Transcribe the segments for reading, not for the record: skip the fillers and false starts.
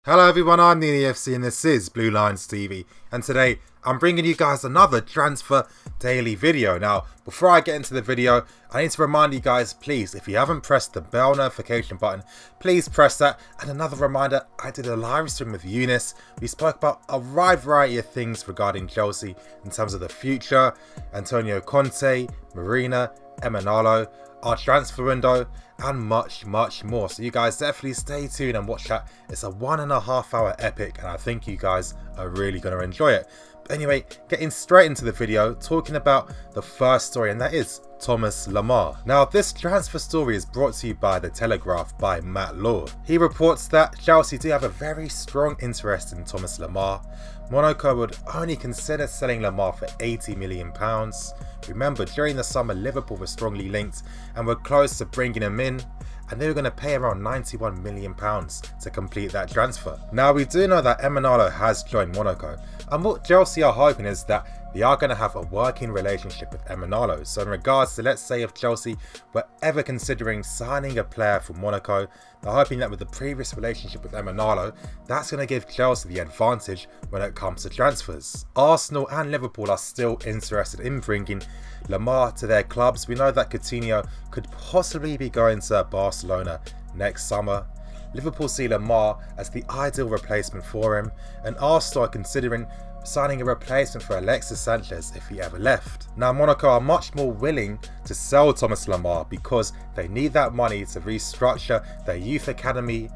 Hello everyone, I'm the EFC and this is Blue Lines TV, and today I'm bringing you guys another transfer daily video. Now, before I get into the video, I need to remind you guys, please, if you haven't pressed the bell notification button, please press that. And another reminder, I did a live stream with Eunice. We spoke about a wide variety of things regarding Chelsea in terms of the future, Antonio Conte, Marina, Emanalo, our transfer window, and much more. So you guys definitely stay tuned and watch that. It's a 1.5 hour epic and I think you guys are really going to enjoy it. But anyway, getting straight into the video, talking about the first story, and that is Thomas Lemar. Now, this transfer story is brought to you by The Telegraph by Matt Law. He reports that Chelsea do have a very strong interest in Thomas Lemar. Monaco would only consider selling Lemar for £80 million. Remember, during the summer, Liverpool were strongly linked and were close to bringing him in, and they were going to pay around £91 million to complete that transfer. Now, we do know that Emanalo has joined Monaco, and what Chelsea are hoping is that they are going to have a working relationship with Emanalo. So in regards to, let's say if Chelsea were ever considering signing a player from Monaco, they're hoping that with the previous relationship with Emanalo, that's going to give Chelsea the advantage when it comes to transfers. Arsenal and Liverpool are still interested in bringing Lemar to their clubs. We know that Coutinho could possibly be going to Barcelona next summer. Liverpool see Lemar as the ideal replacement for him, and Arsenal are considering signing a replacement for Alexis Sanchez if he ever left. Now, Monaco are much more willing to sell Thomas Lemar because they need that money to restructure their youth academy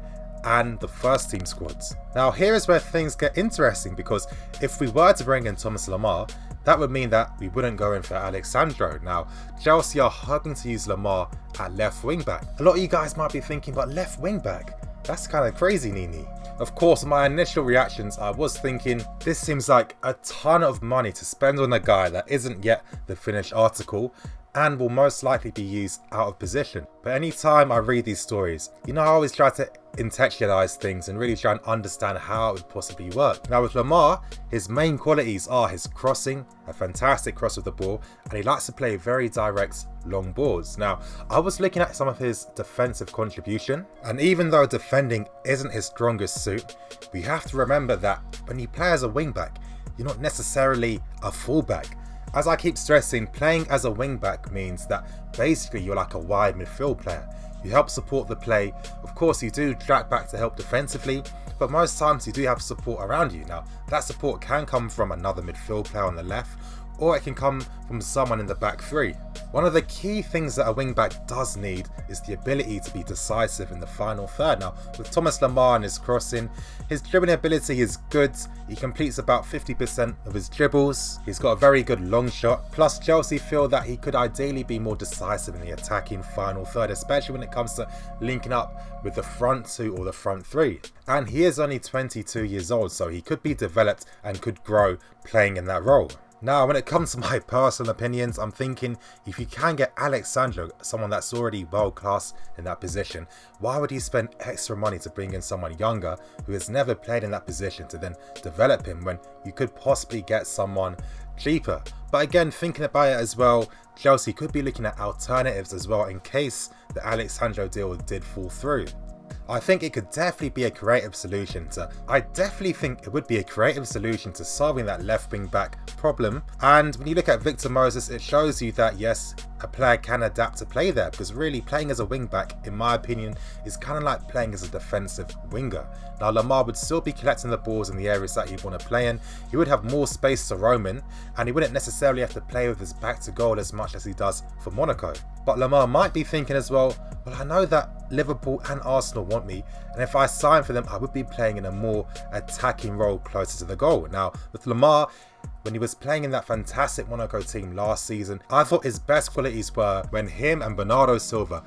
and the first team squads. Now, here is where things get interesting, because if we were to bring in Thomas Lemar, that would mean that we wouldn't go in for Alexandro. Now, Chelsea are hoping to use Lemar at left wing back. A lot of you guys might be thinking, but left wing back? That's kind of crazy, Nini. Of course, my initial reactions, I was thinking, this seems like a ton of money to spend on a guy that isn't yet the finished article and will most likely be used out of position. But anytime I read these stories, I always try to contextualize things and really try and understand how it would possibly work. Now, with Lemar, his main qualities are his crossing, a fantastic cross of the ball, and he likes to play very direct long balls. Now, I was looking at some of his defensive contribution, and even though defending isn't his strongest suit, we have to remember that when you play as a wingback, you're not necessarily a fullback. As I keep stressing, playing as a wingback means that basically you're like a wide midfield player. You help support the play. Of course, you do track back to help defensively, but most times you do have support around you. Now, that support can come from another midfield player on the left, or it can come from someone in the back three. One of the key things that a wingback does need is the ability to be decisive in the final third. Now, with Thomas Lemar and his crossing, his dribbling ability is good. He completes about 50% of his dribbles. He's got a very good long shot. Plus, Chelsea feel that he could ideally be more decisive in the attacking final third, especially when it comes to linking up with the front two or the front three. And he is only 22 years old, so he could be developed and could grow playing in that role. Now, when it comes to my personal opinions, I'm thinking if you can get Alexandro, someone that's already world class in that position, why would you spend extra money to bring in someone younger who has never played in that position to then develop him when you could possibly get someone cheaper? But again, thinking about it as well, Chelsea could be looking at alternatives as well in case the Alexandro deal did fall through. I think it could definitely be a creative solution to solving that left wing back problem. And when you look at Victor Moses, it shows you that yes, a player can adapt to play there, because really playing as a wing back, in my opinion, is kind of like playing as a defensive winger. Now, Lemar would still be collecting the balls in the areas that he'd want to play in. He would have more space to roam in, and he wouldn't necessarily have to play with his back to goal as much as he does for Monaco. But Lemar might be thinking as well, I know that Liverpool and Arsenal want me, and if I sign for them, I would be playing in a more attacking role closer to the goal. Now, with Lemar, when he was playing in that fantastic Monaco team last season, I thought his best qualities were when him and Bernardo Silva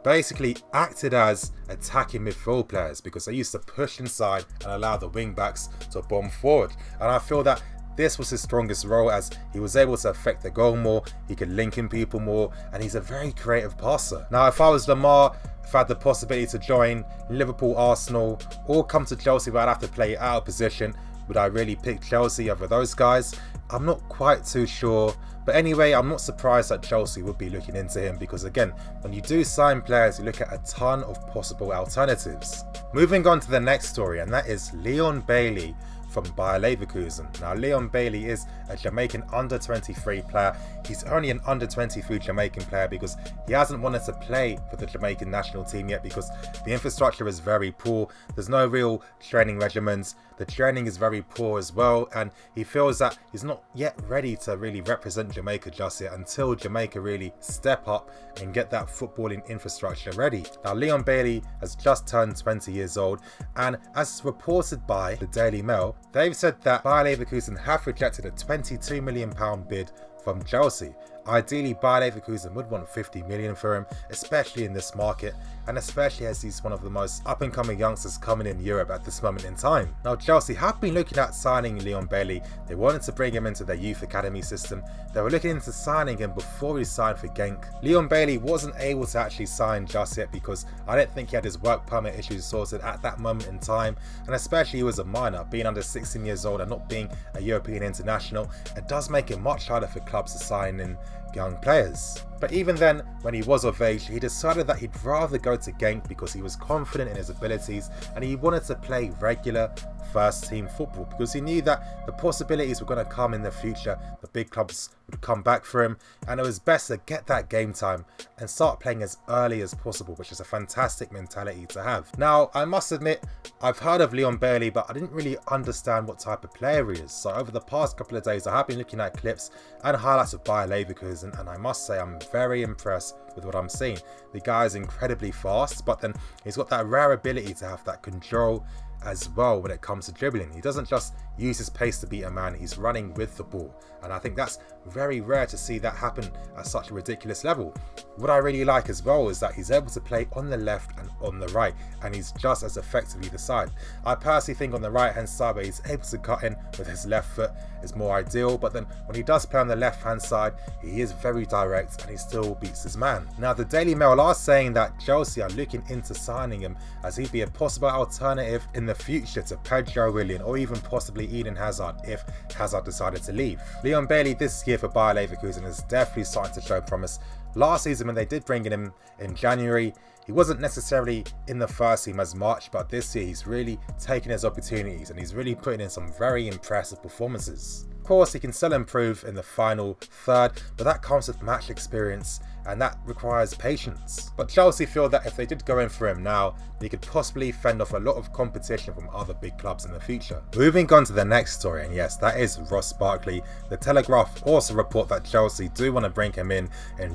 basically acted as attacking midfield players, because they used to push inside and allow the wing backs to bomb forward. And I feel that this was his strongest role, as he was able to affect the goal more, he could link in people more, and he's a very creative passer. Now, if I was Lemar, if I had the possibility to join Liverpool, Arsenal, or come to Chelsea where I'd have to play out of position, would I really pick Chelsea over those guys? I'm not quite too sure. But anyway, I'm not surprised that Chelsea would be looking into him because again, when you do sign players, you look at a ton of possible alternatives. Moving on to the next story, and that is Leon Bailey from Bayer Leverkusen. Now, Leon Bailey is a Jamaican under-23 player. He's only an under-23 Jamaican player because he hasn't wanted to play for the Jamaican national team yet because the infrastructure is very poor. There's no real training regimens. The training is very poor as well, and he feels that he's not yet ready to really represent Jamaica just yet until Jamaica really step up and get that footballing infrastructure ready. Now, Leon Bailey has just turned 20 years old, and as reported by the Daily Mail, they've said that Bayer Leverkusen have rejected a £22 million bid from Chelsea. Ideally, Bayer Leverkusen would want 50 million for him, especially in this market, and especially as he's one of the most up-and-coming youngsters coming in Europe at this moment in time. Now, Chelsea have been looking at signing Leon Bailey. They wanted to bring him into their youth academy system. They were looking into signing him before he signed for Genk. Leon Bailey wasn't able to actually sign just yet because I don't think he had his work permit issues sorted at that moment in time, and especially he was a minor, being under 16 years old and not being a European international. It does make it much harder for clubs to sign in young players. But even then, when he was of age, he decided that he'd rather go to Genk because he was confident in his abilities and he wanted to play regular first team football because he knew that the possibilities were going to come in the future. The big clubs would come back for him, and it was best to get that game time and start playing as early as possible, which is a fantastic mentality to have. Now, I must admit, I've heard of Leon Bailey, but I didn't really understand what type of player he is. So over the past couple of days, I have been looking at clips and highlights of Bayer Leverkusen, and I must say I'm very impressed with what I'm seeing. The guy is incredibly fast, but then he's got that rare ability to have that control as well when it comes to dribbling. He doesn't just use his pace to beat a man, he's running with the ball, and I think that's very rare to see that happen at such a ridiculous level. What I really like as well is that he's able to play on the left and on the right, and he's just as effective either side. I personally think on the right hand side where he's able to cut in with his left foot is more ideal, but then when he does play on the left hand side, he is very direct and he still beats his man. Now, the Daily Mail are saying that Chelsea are looking into signing him as he'd be a possible alternative in the future to Pedro Willian or even possibly Eden Hazard if Hazard decided to leave. Leon Bailey this year for Bayer Leverkusen is definitely starting to show promise. Last season when they did bring him in January, he wasn't necessarily in the first team as much, but this year he's really taken his opportunities and he's really putting in some very impressive performances. Of course, he can still improve in the final third, but that comes with match experience and that requires patience. But Chelsea feel that if they did go in for him now, they could possibly fend off a lot of competition from other big clubs in the future. Moving on to the next story, and yes, that is Ross Barkley. The Telegraph also report that Chelsea do want to bring him in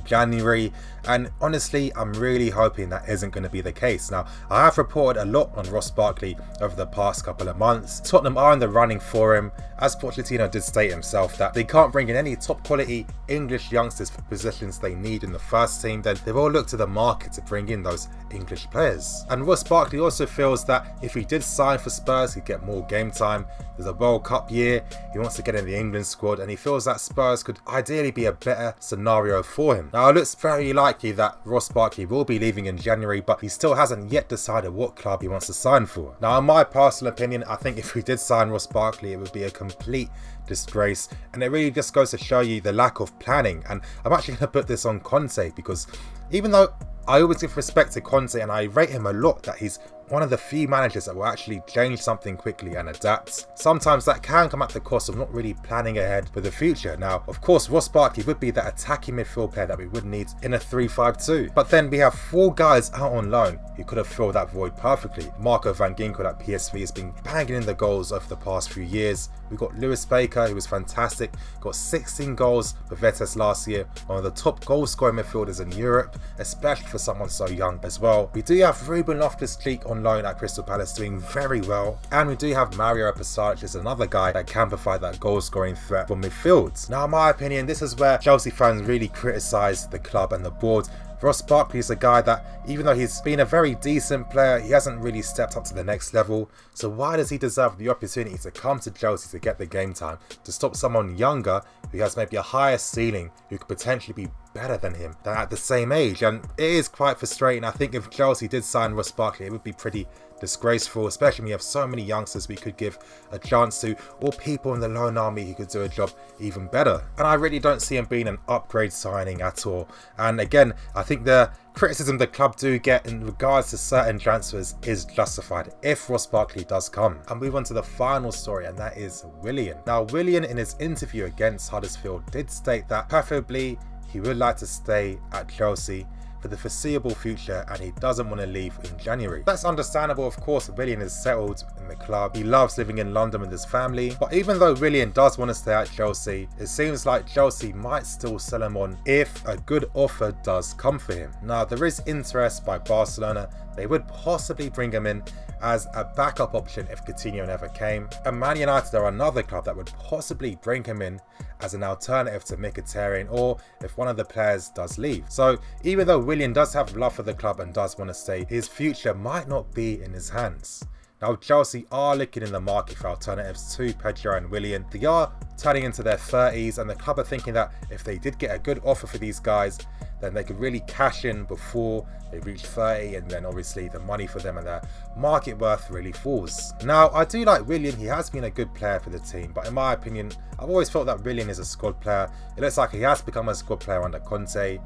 January, and honestly, I'm really hoping that isn't going to be the case. Now, I have reported a lot on Ross Barkley over the past couple of months. Tottenham are in the running for him, as Pochettino did state himself that they can't bring in any top quality English youngsters for positions they need in the first team, then they've all looked to the market to bring in those English players. And Ross Barkley also feels that if he did sign for Spurs, he'd get more game time. There's a World Cup year, he wants to get in the England squad, and he feels that Spurs could ideally be a better scenario for him. Now, it looks very likely that Ross Barkley will be leaving in January, but he still hasn't yet decided what club he wants to sign for. Now, in my personal opinion, I think if we did sign Ross Barkley, it would be a complete disgrace, and it really just goes to show you the lack of planning. And I'm actually going to put this on Conte, because even though I always give respect to Conte and I rate him a lot, that he's one of the few managers that will actually change something quickly and adapt, sometimes that can come at the cost of not really planning ahead for the future. Now, of course, Ross Barkley would be that attacking midfield player that we would need in a 3-5-2. But then we have 4 guys out on loan who could have filled that void perfectly. Marco van Ginkel at PSV has been banging in the goals over the past few years. We've got Lewis Baker, who was fantastic, got 16 goals for Vitesse last year, one of the top goal scoring midfielders in Europe, especially for someone so young as well. We do have Ruben Loftus-Cheek on loan at Crystal Palace doing very well, and we do have Mario Pasalic as another guy that can provide that goal scoring threat from midfield. Now, in my opinion, this is where Chelsea fans really criticise the club and the board. Ross Barkley is a guy that, even though he's been a very decent player, he hasn't really stepped up to the next level. So why does he deserve the opportunity to come to Chelsea to get the game time, to stop someone younger who has maybe a higher ceiling, who could potentially be better than him, than at the same age, and it is quite frustrating. I think if Chelsea did sign Ross Barkley, it would be pretty disgraceful, especially when you have so many youngsters we could give a chance to, or people in the loan army who could do a job even better. And I really don't see him being an upgrade signing at all. And again, I think the criticism the club do get in regards to certain transfers is justified if Ross Barkley does come. And move on to the final story, and that is Willian. Now, Willian in his interview against Huddersfield did state that preferably he would like to stay at Chelsea for the foreseeable future, and he doesn't want to leave in January. That's understandable. Of course, Willian is settled in the club. He loves living in London with his family. But even though Willian does want to stay at Chelsea, it seems like Chelsea might still sell him on if a good offer does come for him. Now, there is interest by Barcelona. They would possibly bring him in as a backup option if Coutinho never came. And Man United are another club that would possibly bring him in as an alternative to Mkhitaryan, or if one of the players does leave. So even though Willian does have love for the club and does want to stay, his future might not be in his hands. Now, Chelsea are looking in the market for alternatives to Pedro and Willian. They are turning into their 30s, and the club are thinking that if they did get a good offer for these guys, then they could really cash in before they reach 30, and then obviously the money for them and their market worth really falls. Now, I do like Willian. He has been a good player for the team, but in my opinion, I've always felt that Willian is a squad player. It looks like he has become a squad player under Conte,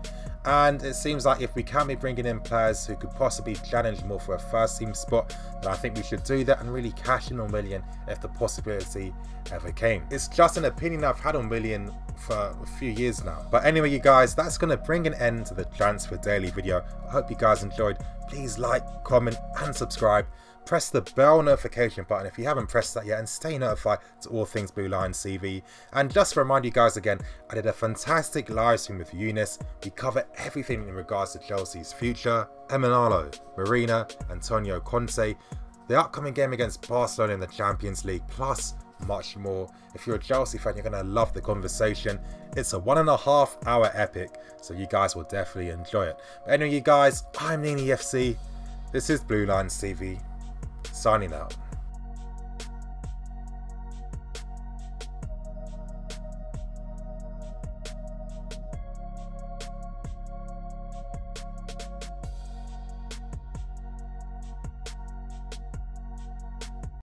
and it seems like if we can be bringing in players who could possibly challenge more for a first team spot, then I think we should do that and really cash in on Willian if the possibility ever came. It's just an opinion I've had on Willian for a few years now. But anyway, you guys, that's going to bring an end to the Transfer Daily video. I hope you guys enjoyed. Please like, comment and subscribe. Press the bell notification button if you haven't pressed that yet, and stay notified to all things Blue Lions TV. And just to remind you guys again, I did a fantastic live stream with Eunice. We cover everything in regards to Chelsea's future, Emanalo, Marina, Antonio Conte, the upcoming game against Barcelona in the Champions League, plus much more. If you're a Chelsea fan, you're going to love the conversation. It's a 1.5 hour epic, so you guys will definitely enjoy it. But anyway, you guys, I'm Nini FC. This is Blue Lions TV, signing out.